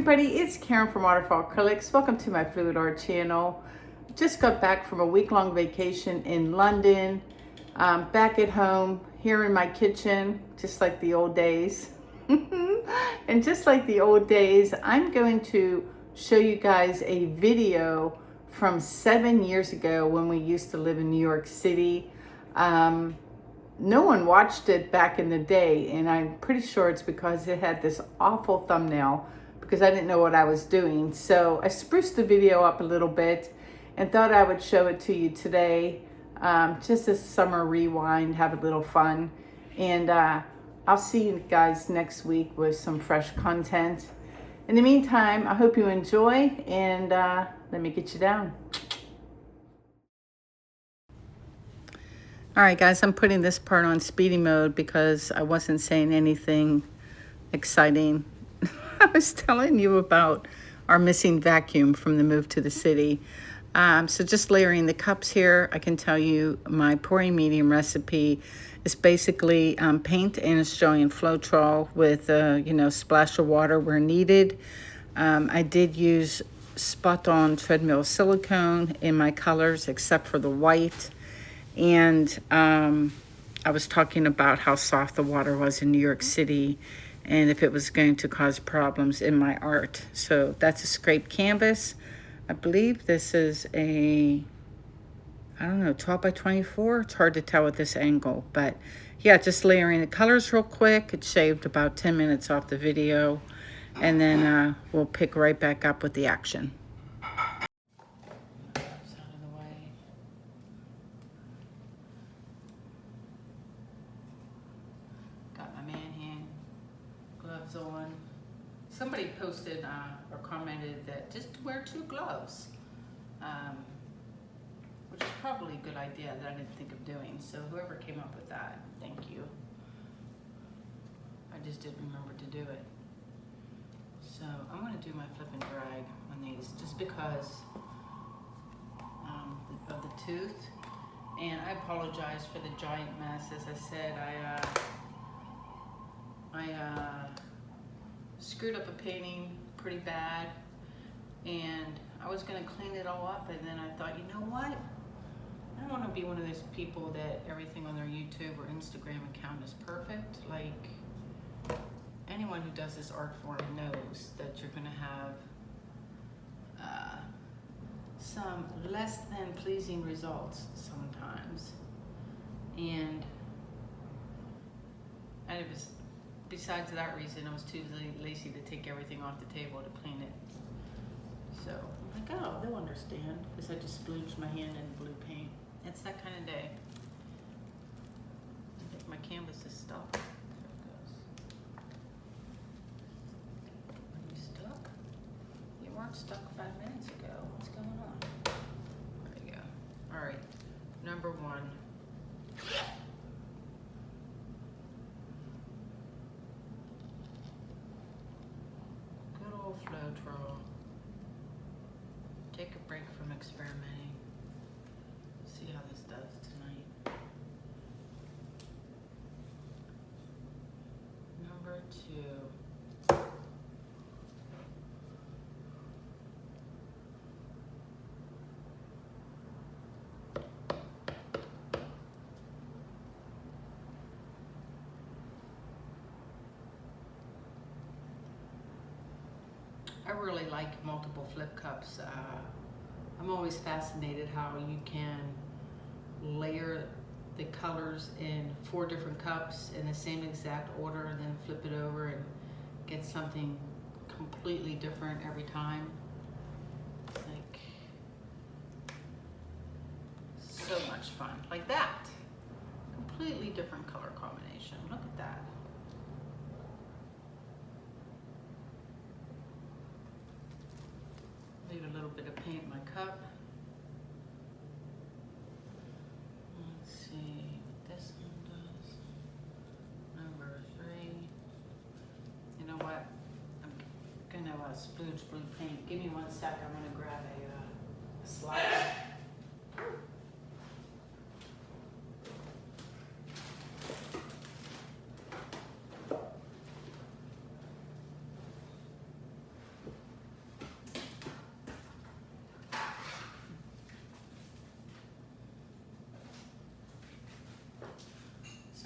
everybody, it's Karen from Waterfall Acrylics. Welcome to my fluid art channel. Just got back from a week-long vacation in London. Back at home, here in my kitchen, just like the old days. And just like the old days, I'm going to show you guys a video from 7 years ago when we used to live in New York City. No one watched it back in the day, and I'm pretty sure it's because it had this awful thumbnail because I didn't know what I was doing. So I spruced the video up a little bit and thought I would show it to you today. Just a summer rewind, have a little fun. And I'll see you guys next week with some fresh content. In the meantime, I hope you enjoy, and let me get you down. All right, guys, I'm putting this part on speedy mode because I wasn't saying anything exciting. I was telling you about our missing vacuum from the move to the city. So just layering the cups here, I can tell you my pouring medium recipe is basically paint and Australian Floetrol with, splash of water where needed. I did use spot-on treadmill silicone in my colors except for the white. And I was talking about how soft the water was in New York City and if it was going to cause problems in my art. So that's a scraped canvas. I believe this is a, 12 by 24. It's hard to tell with this angle, but yeah, just layering the colors real quick. It shaved about 10 minutes off the video, and then we'll pick right back up with the action. On. Somebody posted or commented that just wear 2 gloves, which is probably a good idea that I didn't think of doing. So whoever came up with that, thank you. I just didn't remember to do it. So I'm going to do my flip and drag on these just because of the tooth. And I apologize for the giant mess. As I said, I screwed up a painting pretty bad, and I was going to clean it all up, and then I thought, you know what? I don't want to be one of those people that everything on their YouTube or Instagram account is perfect. Like, anyone who does this art form knows that you're going to have some less than pleasing results sometimes. And it was, besides that reason, I was too lazy to take everything off the table to clean it. So I'm like, oh, they'll understand because I just splooged my hand in blue paint. It's that kind of day. I think my canvas is stuck. There it goes. Are you stuck? You weren't stuck 5 minutes ago. What's going on? There you go. All right, number 1. Floetrol. Take a break from experimenting. See how this does tonight. Number 2. I really like multiple flip cups. I'm always fascinated how you can layer the colors in 4 different cups in the same exact order and then flip it over and get something completely different every time. Like, so much fun. Like that. Completely different color combination. Look at that. Leave a little bit of paint in my cup. Let's see what this one does. Number 3. You know what? I'm gonna splooge blue paint. Give me 1 sec. I'm gonna grab a slider.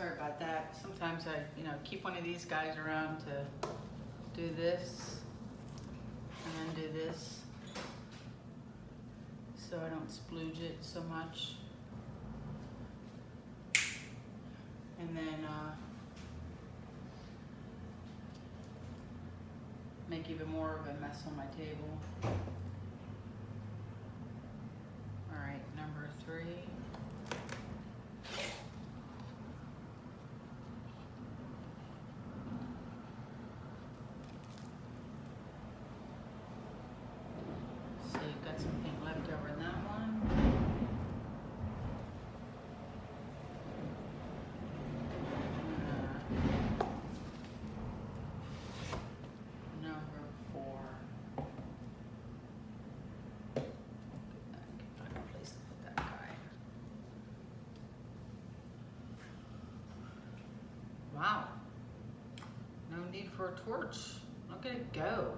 Sorry about that. Sometimes I, keep one of these guys around to do this and then do this so I don't splooge it so much. And then make even more of a mess on my table. All right, number 3. So you've got some paint left over in that one. Number 4. Find a place to put that guy. Wow. No need for a torch. Look at it go.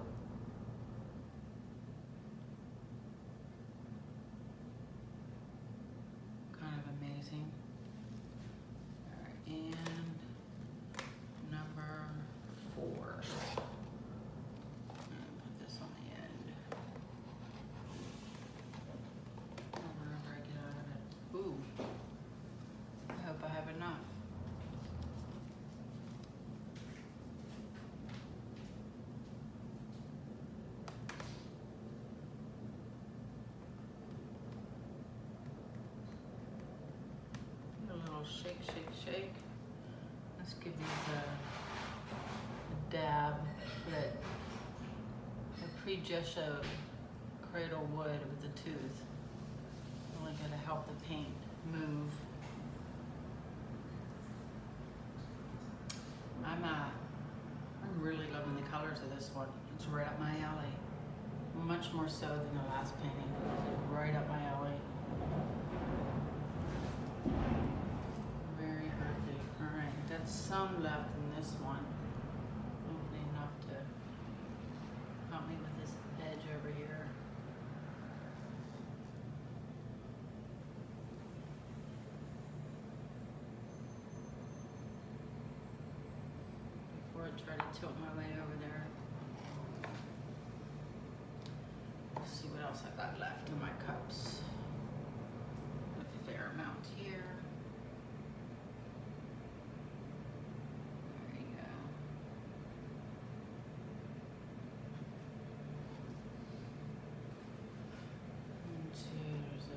Kind of amazing. All right, and number 4. And put this on the end. Wherever I get out of it. Ooh. I hope I have enough. A little shake, shake, shake. Let's give these a dab. That the pre-gessoed cradle wood with the tooth. Really gonna help the paint move. I'm really loving the colors of this one. It's right up my alley. Much more so than the last painting. Right up my alley. Very earthy. All right, got some left in this one. Hopefully enough to help me with this edge over here. Before I try to tilt my way over there. Let's see what else I got left in my cups. A fair amount here. There you go. And so there's a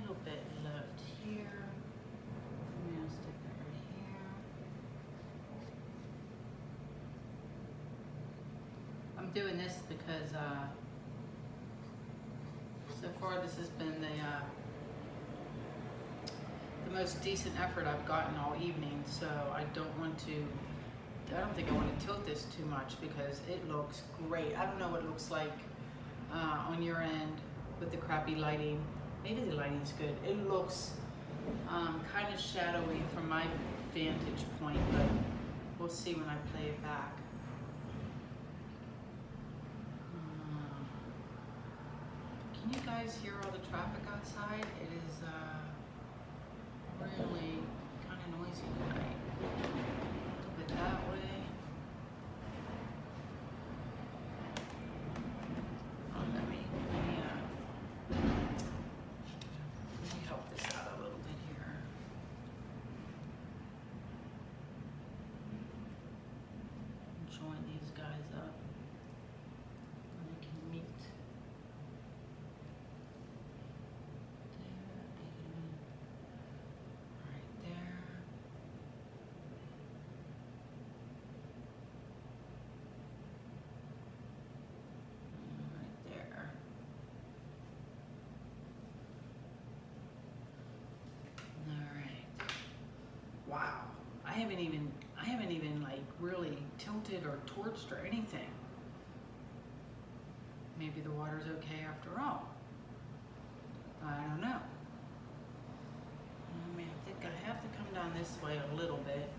little bit left here. I'm gonna stick that right here. I'm doing this because so far this has been the most decent effort I've gotten all evening, so I don't think I want to tilt this too much because it looks great. I don't know what it looks like on your end with the crappy lighting. Maybe the lighting's good. It looks kind of shadowy from my vantage point, but we'll see when I play it back. Can you guys hear all the traffic outside? It is really kind of noisy tonight. A little bit that way. Oh, let me help this out a little bit here. Join these guys up. And they can meet. Wow, I haven't even like really tilted or torched or anything. Maybe the water's okay after all. I don't know. I mean, I think I have to come down this way a little bit.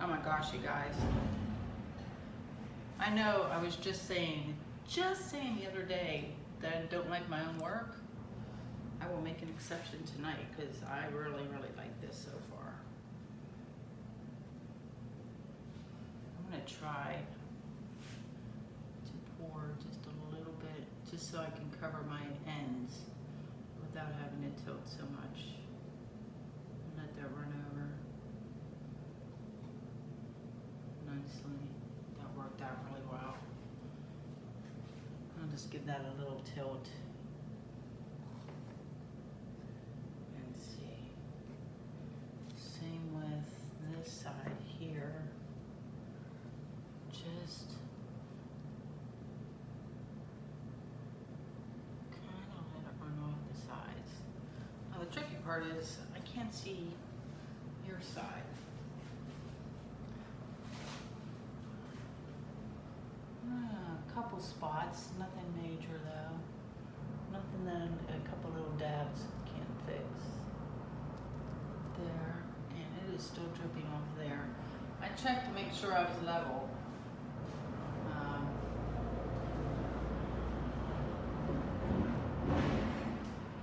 Oh my gosh, you guys. I know I was just saying the other day that I don't like my own work. I will make an exception tonight because I really, really like this so far. I'm gonna try to pour just a little bit, just so I can cover my ends without having to tilt so much. And let that run over nicely. That worked out really well. I'll just give that a little tilt. And see. Same with this side here. Just kind of let it run off the sides. Now the tricky part is I can't see your side. A couple spots, nothing major though. Nothing that a couple little dabs can't fix. There, and it is still dripping off there. I checked to make sure I was level.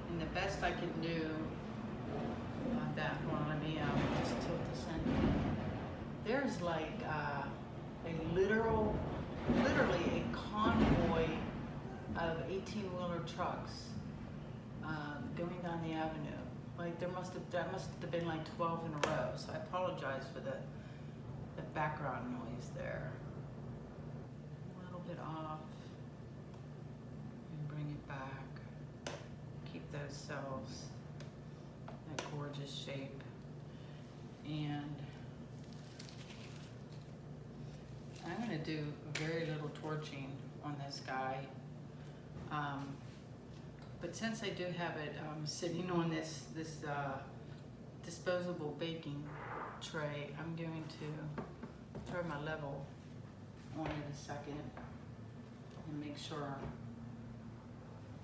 And the best I can do about that, hold on, let me just tilt this in. There's like a literally a convoy of 18-wheeler trucks going down the avenue. Like that must have been like 12 in a row. So I apologize for the background noise there. A little bit off and bring it back. Keep those cells that gorgeous shape. And I'm gonna do very little torching on this guy. But since I do have it sitting on this disposable baking tray, I'm going to throw my level on it a second and make sure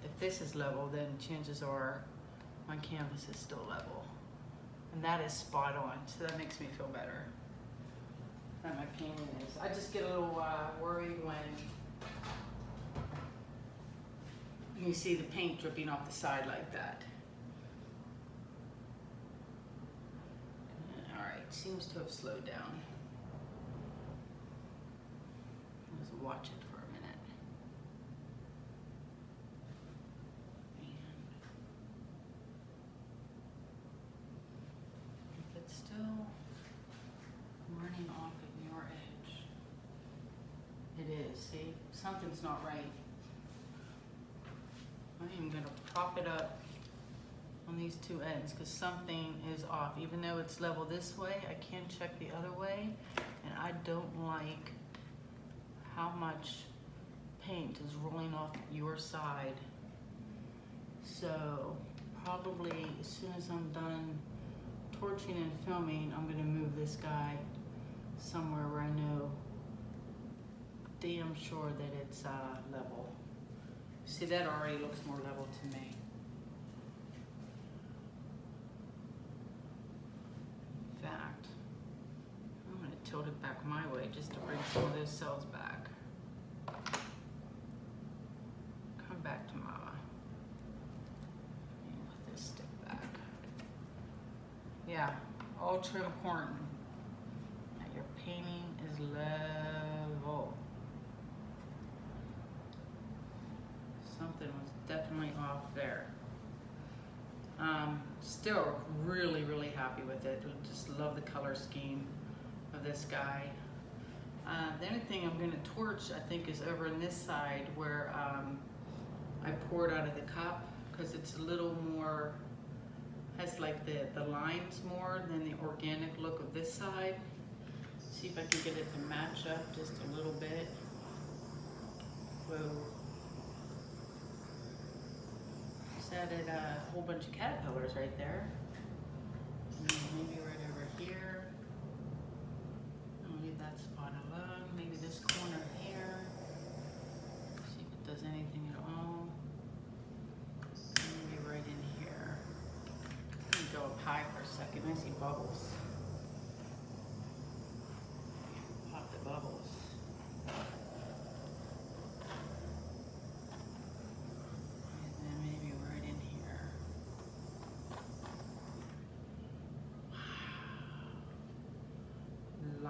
if this is level, then chances are my canvas is still level. And that is spot on, so that makes me feel better that my painting is. I just get a little worried when you see the paint dripping off the side like that. All right, seems to have slowed down. Let's watch it for a minute. And if it's still running off at your edge, it is, see? Something's not right. I am gonna prop it up on these two ends because something is off. Even though it's level this way, I can check the other way, and I don't like how much paint is rolling off your side. So probably as soon as I'm done torching and filming, I'm gonna move this guy somewhere where I know damn sure that it's level. See, that already looks more level to me. In fact, I'm gonna tilt it back my way just to bring some of those cells back. Come back to mama. And let this stick back. Yeah, ultra important that your painting is level. Something was definitely off there. Still really, really happy with it. Just love the color scheme of this guy. The only thing I'm gonna torch, I think, is over on this side where I poured out of the cup, because it's a little more, has like the lines more than the organic look of this side. See if I can get it to match up just a little bit. Whoa. Added a whole bunch of caterpillars right there. And maybe right over here. I'll leave that spot alone. Maybe this corner here. See if it does anything at all. Maybe right in here. Let me go up high for a second. I see bubbles.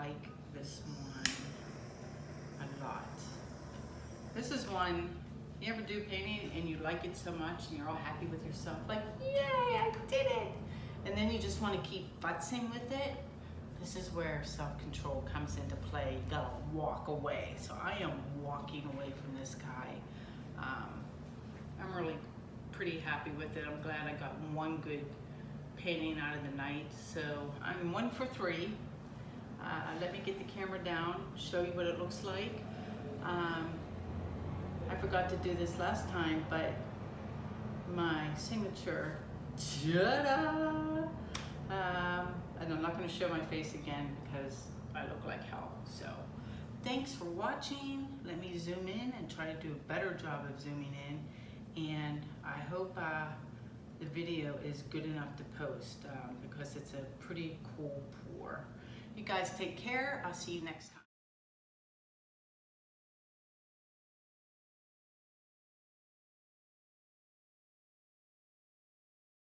like this one a lot. This is one, you ever do painting and you like it so much and you're all happy with yourself, like, yay, I did it. And then you just want to keep futzing with it. This is where self-control comes into play. You gotta walk away. So I am walking away from this guy. I'm really pretty happy with it. I'm glad I got one good painting out of the night. So I'm 1 for 3. Let me get the camera down, show you what it looks like. I forgot to do this last time, but my signature, ta-da! And I'm not going to show my face again because I look like hell. So thanks for watching. Let me zoom in and try to do a better job of zooming in. And I hope the video is good enough to post because it's a pretty cool pour. You guys take care. I'll see you next time.